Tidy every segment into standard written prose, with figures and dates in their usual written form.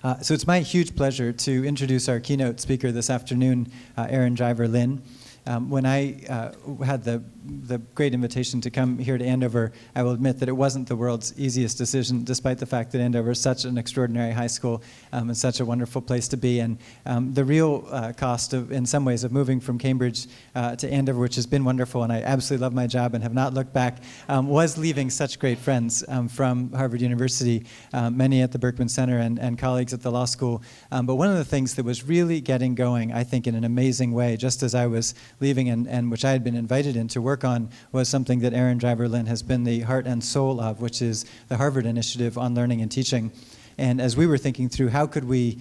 So it's my huge pleasure to introduce our keynote speaker this afternoon, Erin Driver-Linn. When I had the great invitation to come here to Andover, I will admit that it wasn't the world's easiest decision, despite the fact that Andover is such an extraordinary high school and such a wonderful place to be. And the real cost, in some ways, of moving from Cambridge to Andover, which has been wonderful, and I absolutely love my job and have not looked back, was leaving such great friends from Harvard University, many at the Berkman Center and colleagues at the law school. But one of the things that was really getting going, I think, in an amazing way, just as I was leaving and which I had been invited in to work on, was something that Erin Driver-Linn has been the heart and soul of, which is the Harvard Initiative on Learning and Teaching. And as we were thinking through how could we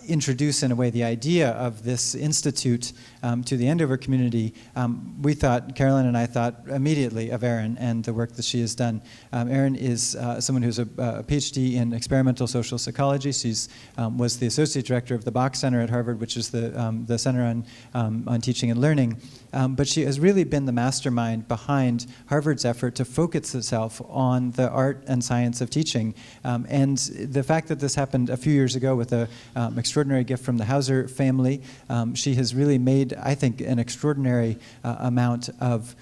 introduce, in a way, the idea of this institute to the Andover community, we thought, Carolyn and I thought immediately of Erin and the work that she has done. Erin is someone who's a PhD in experimental social psychology. She's was the associate director of the Bach Center at Harvard, which is the Center on Teaching and Learning. But she has really been the mastermind behind Harvard's effort to focus itself on the art and science of teaching. And the fact that this happened a few years ago with an extraordinary gift from the Hauser family, she has really made, I think, an extraordinary amount of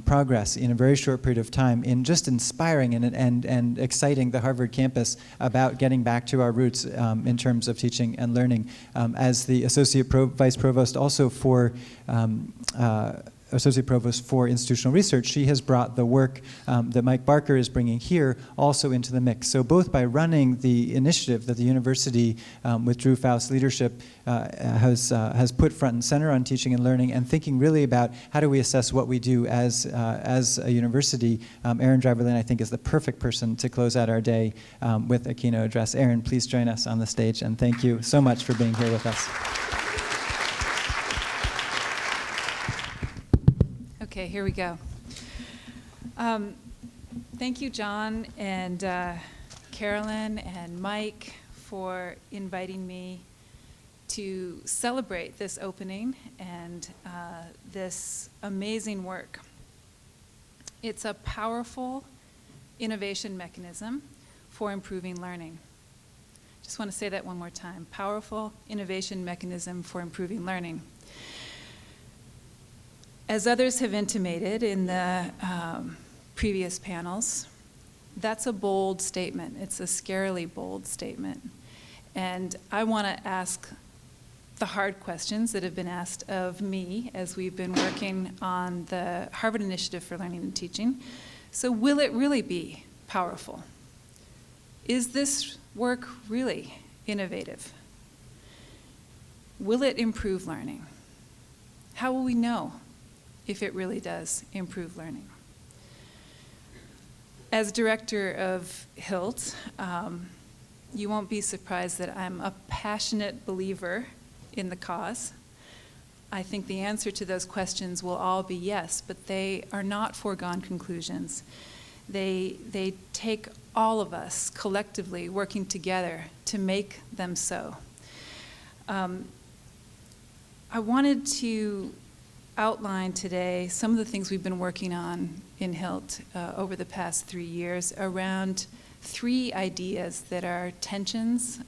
progress in a very short period of time in just inspiring and exciting the Harvard campus about getting back to our roots in terms of teaching and learning. As the Associate Vice Provost also for Associate Provost for Institutional Research, she has brought the work that Mike Barker is bringing here also into the mix. So both by running the initiative that the university, with Drew Faust's leadership, has put front and center on teaching and learning, and thinking really about how do we assess what we do as a university, Erin Driver-Linn, I think, is the perfect person to close out our day with a keynote address. Erin, please join us on the stage, and thank you so much for being here with us. Okay, here we go. Thank you, John and Carolyn and Mike, for inviting me to celebrate this opening and this amazing work. It's a powerful innovation mechanism for improving learning. Just want to say that one more time. Powerful innovation mechanism for improving learning. As others have intimated in the previous panels, that's a bold statement. It's a scarily bold statement. And I want to ask the hard questions that have been asked of me as we've been working on the Harvard Initiative for Learning and Teaching. So will it really be powerful? Is this work really innovative? Will it improve learning? How will we know if it really does improve learning? As director of HILT, you won't be surprised that I'm a passionate believer in the cause. I think the answer to those questions will all be yes, but they are not foregone conclusions. They take all of us collectively working together to make them so. I wanted to outline today some of the things we've been working on in HILT over the past 3 years around 3 ideas that are tensions,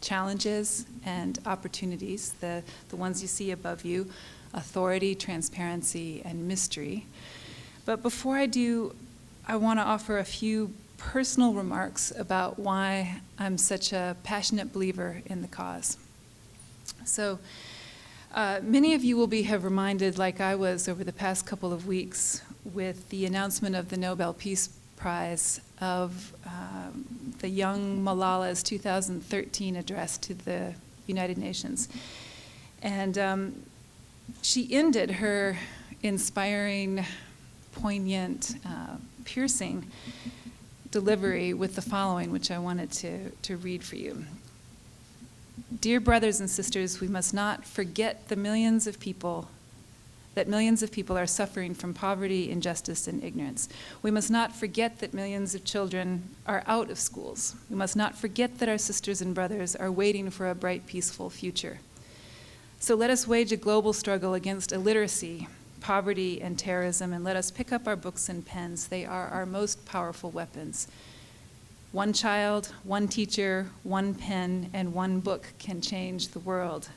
challenges, and opportunities, the ones you see above you: authority, transparency, and mystery. But before I do, I want to offer a few personal remarks about why I'm such a passionate believer in the cause. So, many of you will have reminded, like I was over the past couple of weeks, with the announcement of the Nobel Peace Prize, of the young Malala's 2013 address to the United Nations. And she ended her inspiring, poignant, piercing delivery with the following, which I wanted to read for you. Dear brothers and sisters, we must not forget that millions of people are suffering from poverty, injustice, and ignorance. We must not forget that millions of children are out of schools. We must not forget that our sisters and brothers are waiting for a bright, peaceful future. So let us wage a global struggle against illiteracy, poverty, and terrorism, and let us pick up our books and pens. They are our most powerful weapons. One child, one teacher, one pen, and one book can change the world.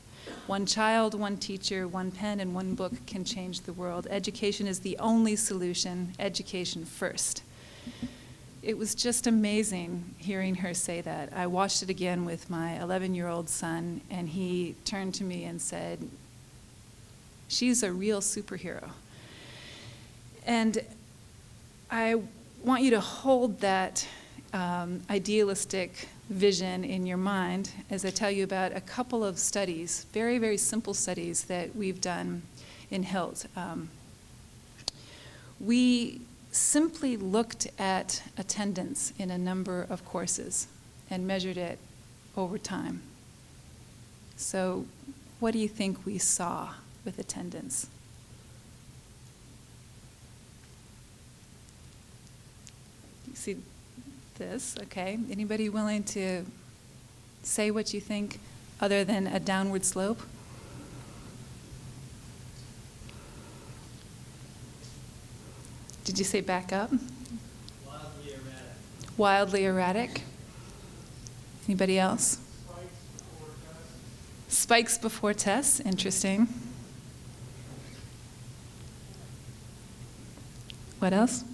One child, one teacher, one pen, and one book can change the world. Education is the only solution. Education first. It was just amazing hearing her say that. I watched it again with my 11-year-old son, and he turned to me and said, "She's a real superhero." And I want you to hold that idealistic vision in your mind as I tell you about a couple of studies, very, very simple studies that we've done in HILT. We simply looked at attendance in a number of courses and measured it over time. So what do you think we saw with attendance? You see this, okay? Anybody willing to say what you think other than a downward slope? Did you say back up? Wildly erratic. Wildly erratic. Anybody else? Spikes before tests, interesting. What else?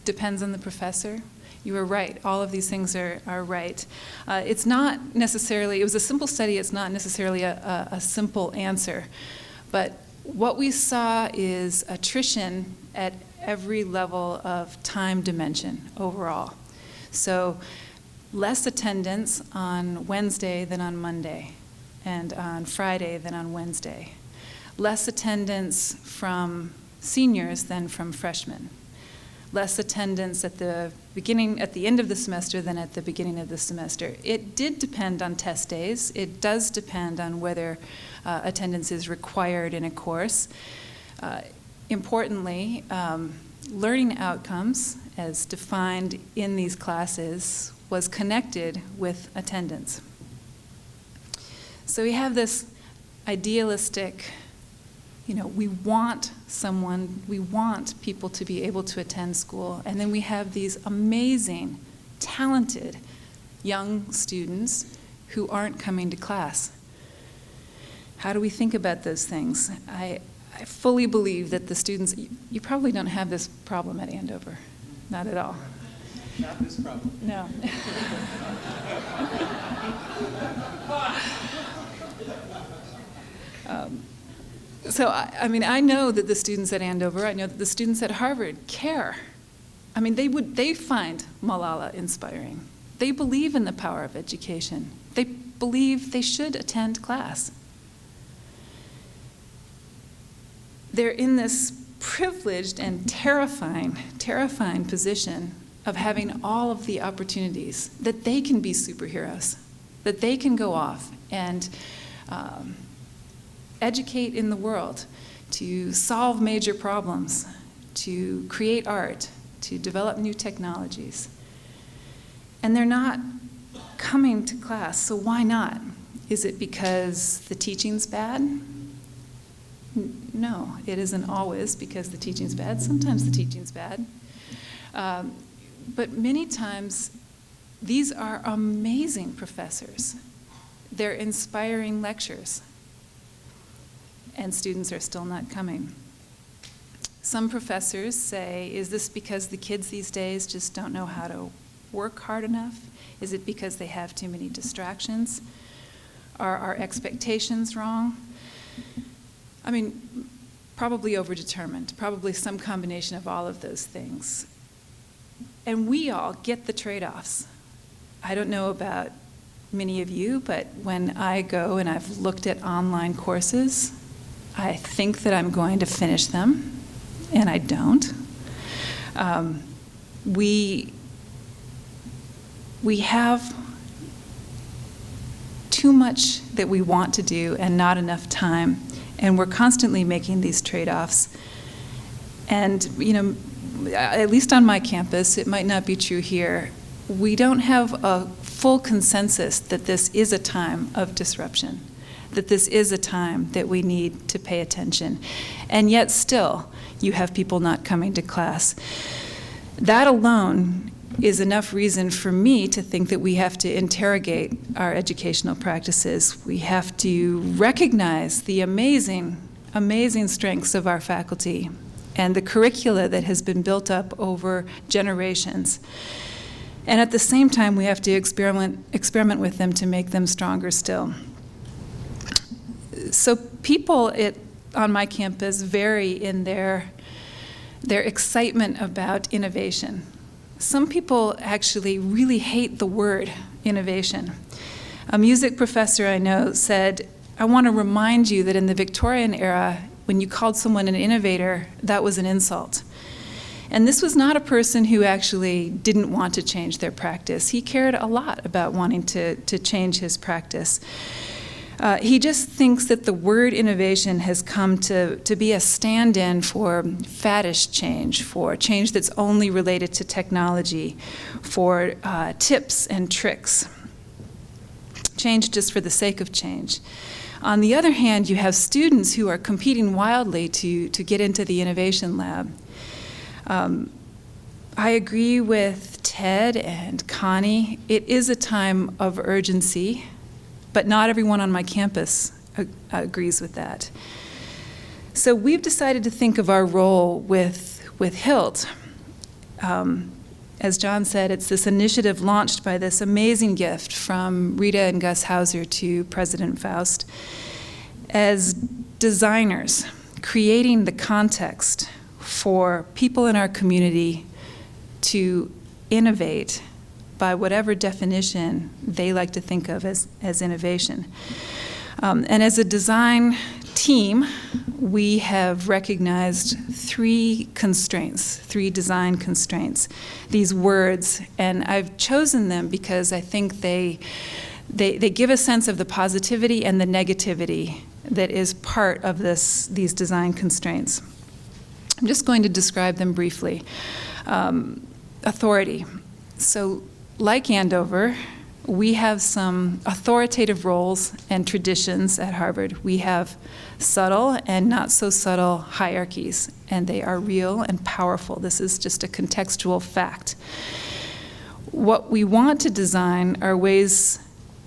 Depends on the professor. You were right. All of these things are right. It's not necessarily, it was a simple study, it's not necessarily a simple answer. But what we saw is attrition at every level of time dimension overall. So less attendance on Wednesday than on Monday, and on Friday than on Wednesday. Less attendance from seniors than from freshmen. Less attendance at the end of the semester than at the beginning of the semester. It did depend on test days. It does depend on whether attendance is required in a course. Importantly, learning outcomes, as defined in these classes, was connected with attendance. So we have this idealistic, we want people to be able to attend school, and then we have these amazing, talented young students who aren't coming to class. How do we think about those things? I fully believe that the students, you probably don't have this problem at Andover, not at all. Not this problem. No. So, I know that the students at Andover, I know that the students at Harvard care. They find Malala inspiring. They believe in the power of education. They believe they should attend class. They're in this privileged and terrifying position of having all of the opportunities that they can be superheroes, that they can go off and educate in the world, to solve major problems, to create art, to develop new technologies. And they're not coming to class, so why not? Is it because the teaching's bad? No, it isn't always because the teaching's bad. Sometimes the teaching's bad. But many times, these are amazing professors. They're inspiring lectures, and students are still not coming. Some professors say, is this because the kids these days just don't know how to work hard enough? Is it because they have too many distractions? Are our expectations wrong? Probably overdetermined, probably some combination of all of those things. And we all get the trade-offs. I don't know about many of you, but when I go and I've looked at online courses, I think that I'm going to finish them, and I don't. We have too much that we want to do and not enough time, and we're constantly making these trade-offs. And, at least on my campus, it might not be true here, we don't have a full consensus that this is a time of disruption, that this is a time that we need to pay attention. And yet still, you have people not coming to class. That alone is enough reason for me to think that we have to interrogate our educational practices. We have to recognize the amazing, amazing strengths of our faculty and the curricula that has been built up over generations. And at the same time, we have to experiment with them to make them stronger still. So people on my campus vary in their excitement about innovation. Some people actually really hate the word innovation. A music professor I know said, "I want to remind you that in the Victorian era, when you called someone an innovator, that was an insult." And this was not a person who actually didn't want to change their practice. He cared a lot about wanting to change his practice. He just thinks that the word innovation has come to be a stand-in for faddish change, for change that's only related to technology, for tips and tricks, change just for the sake of change. On the other hand, you have students who are competing wildly to get into the innovation lab. I agree with Ted and Connie. It is a time of urgency, but not everyone on my campus agrees with that. So we've decided to think of our role with HILT. As John said, it's this initiative launched by this amazing gift from Rita and Gus Hauser to President Faust. As designers, creating the context for people in our community to innovate by whatever definition they like to think of as innovation. And as a design team, we have recognized three design constraints, these words, and I've chosen them because I think they give a sense of the positivity and the negativity that is part of these design constraints. I'm just going to describe them briefly. Authority. So, like Andover, we have some authoritative roles and traditions at Harvard. We have subtle and not so subtle hierarchies, and they are real and powerful. This is just a contextual fact. What we want to design are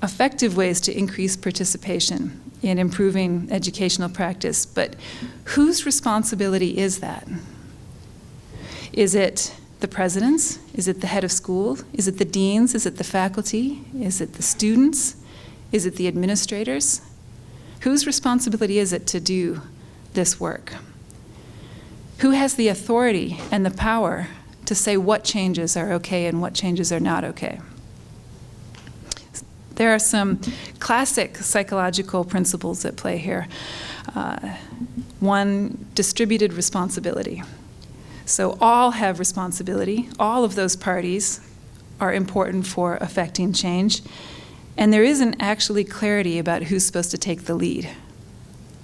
effective ways to increase participation in improving educational practice, but whose responsibility is that? Is it the president's? Is it the head of school? Is it the deans? Is it the faculty? Is it the students? Is it the administrators? Whose responsibility is it to do this work? Who has the authority and the power to say what changes are okay and what changes are not okay? There are some classic psychological principles at play here. One, distributed responsibility. So all have responsibility. All of those parties are important for affecting change. And there isn't actually clarity about who's supposed to take the lead,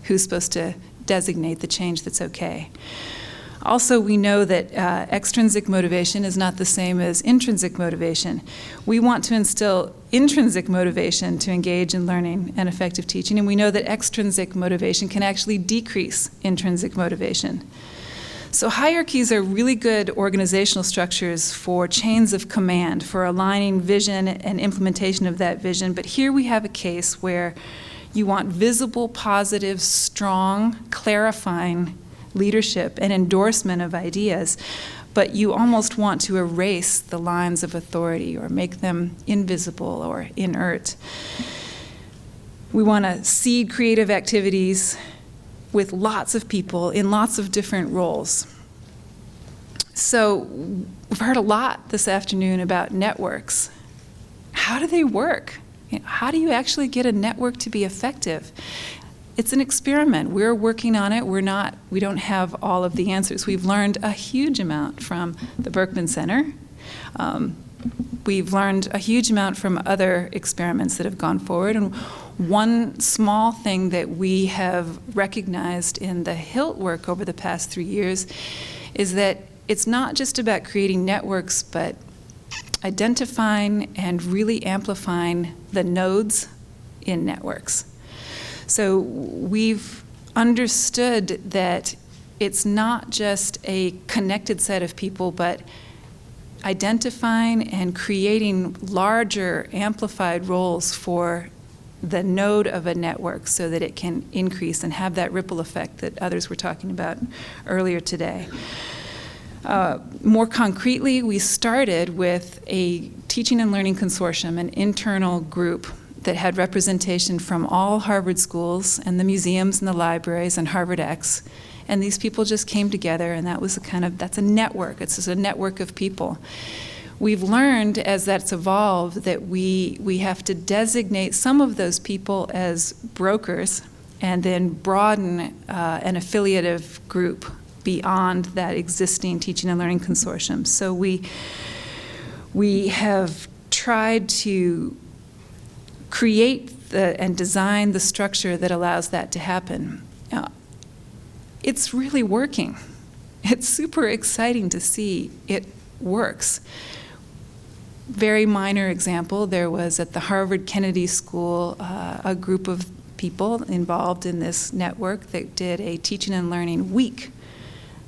who's supposed to designate the change that's okay. Also, we know that extrinsic motivation is not the same as intrinsic motivation. We want to instill intrinsic motivation to engage in learning and effective teaching, and we know that extrinsic motivation can actually decrease intrinsic motivation. So hierarchies are really good organizational structures for chains of command, for aligning vision and implementation of that vision. But here we have a case where you want visible, positive, strong, clarifying leadership and endorsement of ideas, but you almost want to erase the lines of authority or make them invisible or inert. We want to seed creative activities with lots of people in lots of different roles. So we've heard a lot this afternoon about networks. How do they work? How do you actually get a network to be effective? It's an experiment. We're working on it. We don't have all of the answers. We've learned a huge amount from the Berkman Center. We've learned a huge amount from other experiments that have gone forward. And one small thing that we have recognized in the HILT work over the past 3 years is that it's not just about creating networks, but identifying and really amplifying the nodes in networks. So we've understood that it's not just a connected set of people, but identifying and creating larger amplified roles for the node of a network so that it can increase and have that ripple effect that others were talking about earlier today. More concretely, we started with a teaching and learning consortium, an internal group that had representation from all Harvard schools and the museums and the libraries and Harvard X. And these people just came together, and that's a network. It's just a network of people. We've learned as that's evolved that we have to designate some of those people as brokers and then broaden an affiliative group beyond that existing teaching and learning consortium. So we have tried to create and design the structure that allows that to happen. It's really working. It's super exciting to see it works. Very minor example, there was at the Harvard Kennedy School a group of people involved in this network that did a teaching and learning week.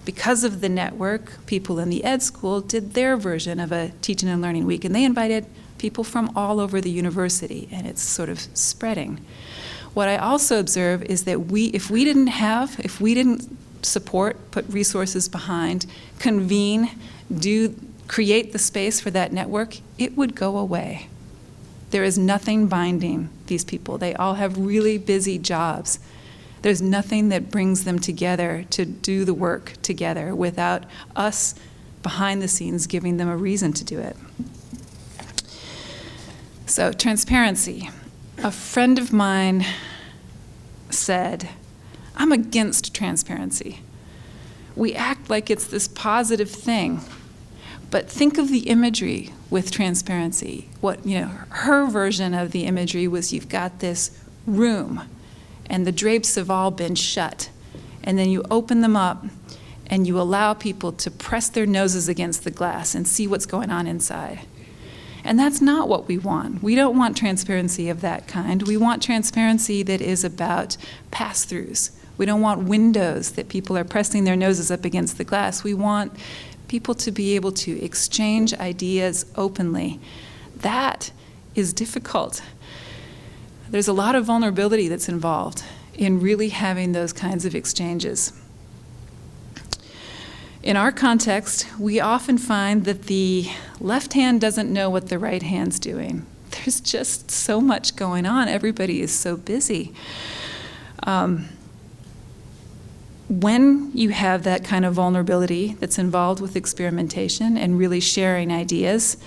Because of the network, people in the ed school did their version of a teaching and learning week, and they invited people from all over the university, and it's sort of spreading. What I also observe is that if we didn't support, put resources behind, convene, create the space for that network, it would go away. There is nothing binding these people. They all have really busy jobs. There's nothing that brings them together to do the work together without us behind the scenes giving them a reason to do it. So, transparency. A friend of mine said, I'm against transparency. We act like it's this positive thing, but think of the imagery with transparency. Her version of the imagery was you've got this room, and the drapes have all been shut, and then you open them up, and you allow people to press their noses against the glass and see what's going on inside. And that's not what we want. We don't want transparency of that kind. We want transparency that is about pass-throughs. We don't want windows that people are pressing their noses up against the glass. We want people to be able to exchange ideas openly. That is difficult. There's a lot of vulnerability that's involved in really having those kinds of exchanges. In our context, we often find that the left hand doesn't know what the right hand's doing. There's just so much going on. Everybody is so busy. When you have that kind of vulnerability that's involved with experimentation and really sharing ideas,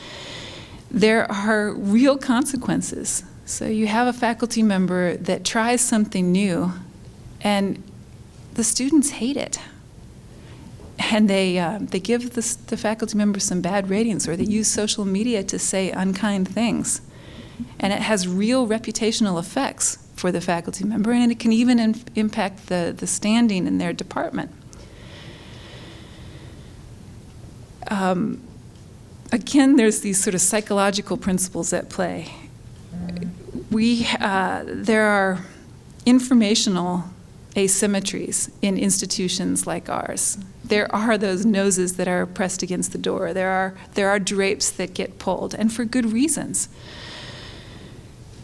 there are real consequences. So you have a faculty member that tries something new, and the students hate it. And they give the faculty member some bad ratings, or they use social media to say unkind things. And it has real reputational effects for the faculty member, and it can even impact the standing in their department. Again, there's these sort of psychological principles at play. There are informational asymmetries in institutions like ours. There are those noses that are pressed against the door. There are drapes that get pulled, and for good reasons.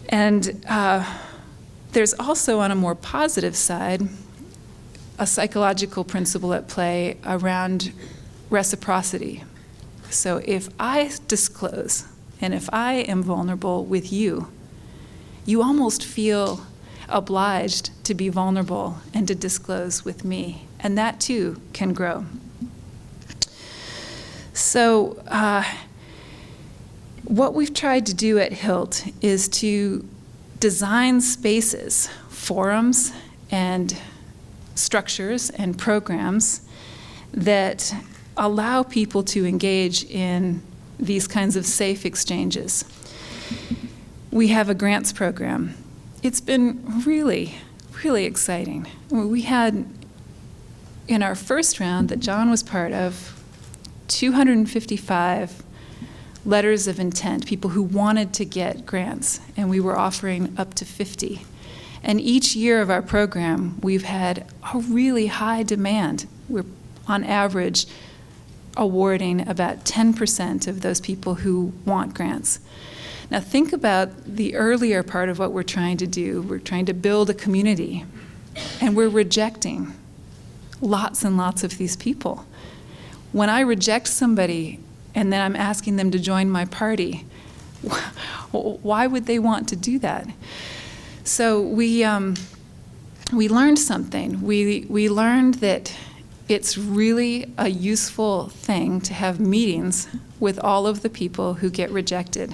And there's also, on a more positive side, a psychological principle at play around reciprocity. So if I disclose, and if I am vulnerable with you, you almost feel obliged to be vulnerable and to disclose with me. And that too can grow. So what we've tried to do at HILT is to design spaces, forums, and structures and programs that allow people to engage in these kinds of safe exchanges. We have a grants program. It's been really, really exciting. We had, in our first round that John was part of, 255 letters of intent, people who wanted to get grants, and we were offering up to 50. And each year of our program, we've had a really high demand. We're, on average, awarding about 10% of those people who want grants. Now think about the earlier part of what we're trying to do. We're trying to build a community, and we're rejecting lots and lots of these people. When I reject somebody and then I'm asking them to join my party, why would they want to do that? So we learned something. We learned that it's really a useful thing to have meetings with all of the people who get rejected.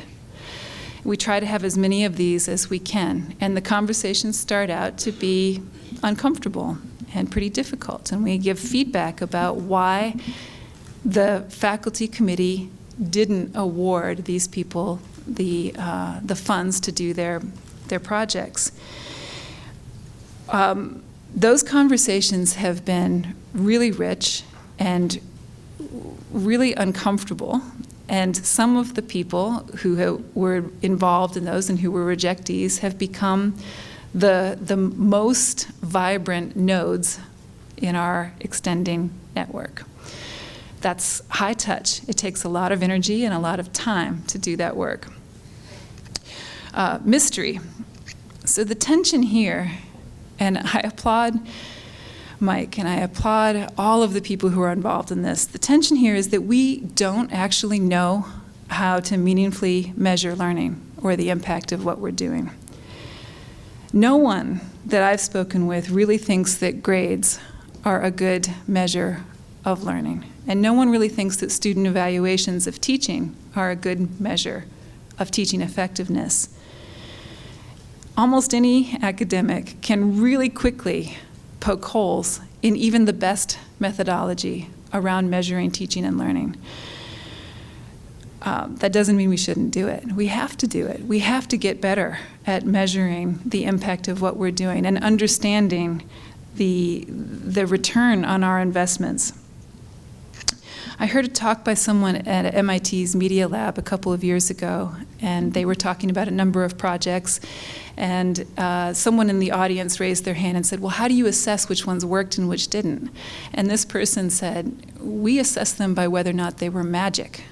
We try to have as many of these as we can, and the conversations start out to be uncomfortable and pretty difficult, and we give feedback about why the faculty committee didn't award these people the funds to do their projects. Those conversations have been really rich and really uncomfortable, and some of the people who were involved in those and who were rejectees have become the most vibrant nodes in our extending network. That's high touch. It takes a lot of energy and a lot of time to do that work. Mystery. So the tension here, and I applaud Mike and I applaud all of the people who are involved in this. The tension here is that we don't actually know how to meaningfully measure learning or the impact of what we're doing. No one that I've spoken with really thinks that grades are a good measure of learning. And no one really thinks that student evaluations of teaching are a good measure of teaching effectiveness. Almost any academic can really quickly poke holes in even the best methodology around measuring teaching and learning. That doesn't mean we shouldn't do it. We have to do it. We have to get better at measuring the impact of what we're doing and understanding the return on our investments. I heard a talk by someone at MIT's Media Lab a couple of years ago, and they were talking about a number of projects, and someone in the audience raised their hand and said, well, how do you assess which ones worked and which didn't? And this person said, we assess them by whether or not they were magic.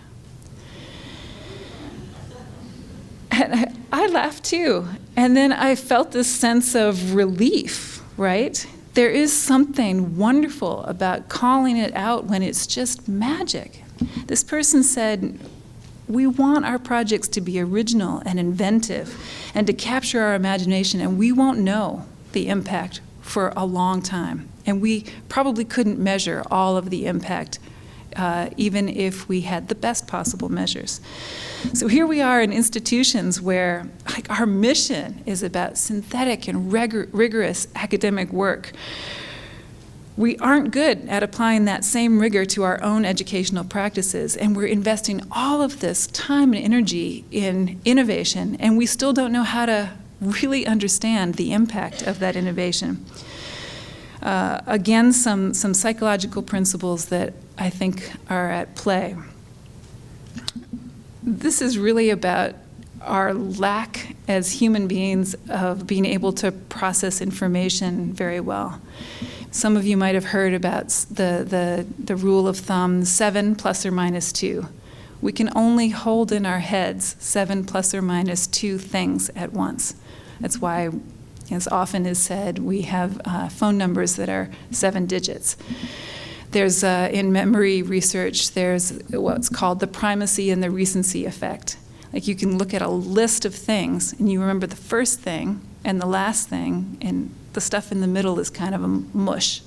And I laughed too, and then I felt this sense of relief, right? There is something wonderful about calling it out when it's just magic. This person said, we want our projects to be original and inventive and to capture our imagination, and we won't know the impact for a long time. And we probably couldn't measure all of the impact even if we had the best possible measures. So here we are in institutions where our mission is about synthetic and rigorous academic work. We aren't good at applying that same rigor to our own educational practices, and we're investing all of this time and energy in innovation, and we still don't know how to really understand the impact of that innovation. Again, some psychological principles that I think are at play. This is really about our lack as human beings of being able to process information very well. Some of you might have heard about the rule of thumb, 7 plus or minus 2. We can only hold in our heads 7 plus or minus 2 things at once. That's why, as often is said, we have phone numbers that are 7 digits. There's, in memory research, there's what's called the primacy and the recency effect. Like you can look at a list of things and you remember the first thing and the last thing, and the stuff in the middle is kind of a mush.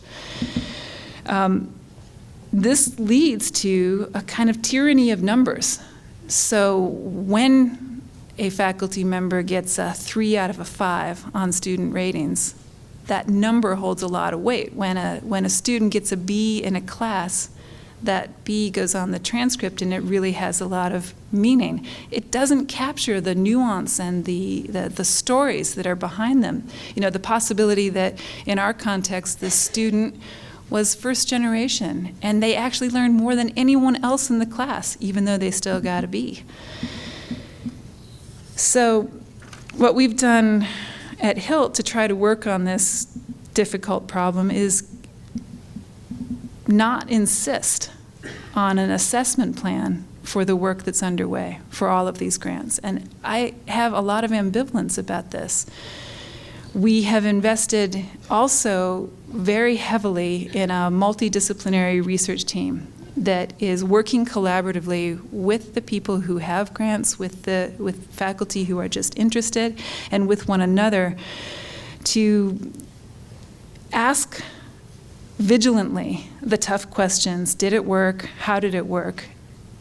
This leads to a kind of tyranny of numbers. So when a faculty member gets a 3 out of a 5 on student ratings, that number holds a lot of weight. When a student gets a B in a class, that B goes on the transcript and it really has a lot of meaning. It doesn't capture the nuance and the stories that are behind them. You know, the possibility that in our context, this student was first generation and they actually learned more than anyone else in the class, even though they still got a B. So what we've done at Hilt to try to work on this difficult problem is not insist on an assessment plan for the work that's underway for all of these grants. And I have a lot of ambivalence about this. We have invested also very heavily in a multidisciplinary research team that is working collaboratively with the people who have grants, with faculty who are just interested, and with one another to ask vigilantly the tough questions. Did it work? How did it work?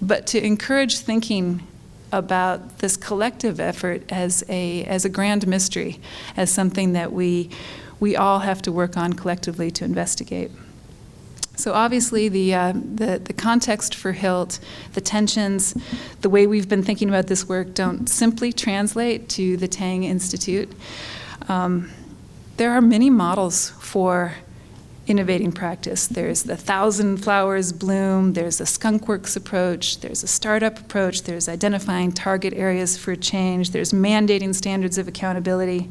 But to encourage thinking about this collective effort as a grand mystery, as something that we all have to work on collectively to investigate. So obviously the context for HILT, the tensions, the way we've been thinking about this work don't simply translate to the Tang Institute. There are many models for innovating practice. There's the 1,000 flowers bloom, there's a skunkworks approach, there's a startup approach, there's identifying target areas for change, there's mandating standards of accountability.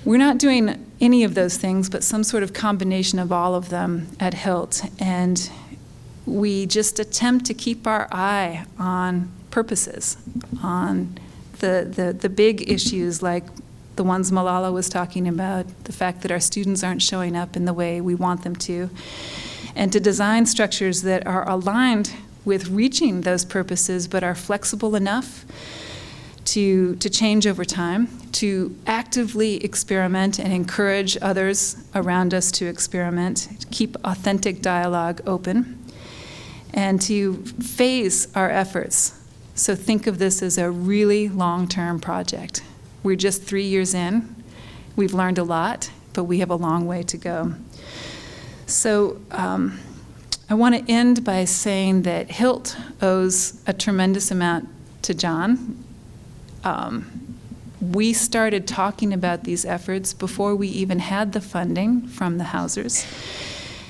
We're not doing any of those things, but some sort of combination of all of them at HILT. And we just attempt to keep our eye on purposes, on the big issues like the ones Malala was talking about, the fact that our students aren't showing up in the way we want them to, and to design structures that are aligned with reaching those purposes but are flexible enough to change over time, to actively experiment and encourage others around us to experiment, to keep authentic dialogue open, and to phase our efforts. So think of this as a really long-term project. We're just 3 years in. We've learned a lot, but we have a long way to go. So I want to end by saying that HILT owes a tremendous amount to John. We started talking about these efforts before we even had the funding from the Hausers.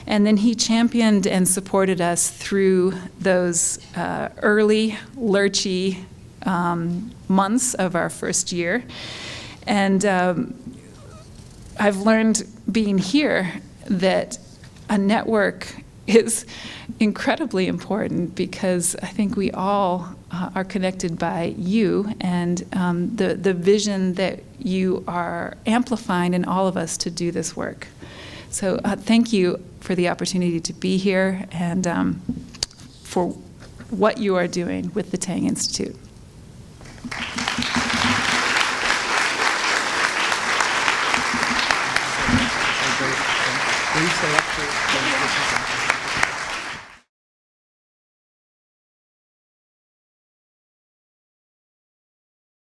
And then he championed and supported us through those early, lurchy months of our first year. And I've learned being here that a network is incredibly important because I think we all are connected by you and the vision that you are amplifying in all of us to do this work. So thank you for the opportunity to be here and for what you are doing with the Tang Institute.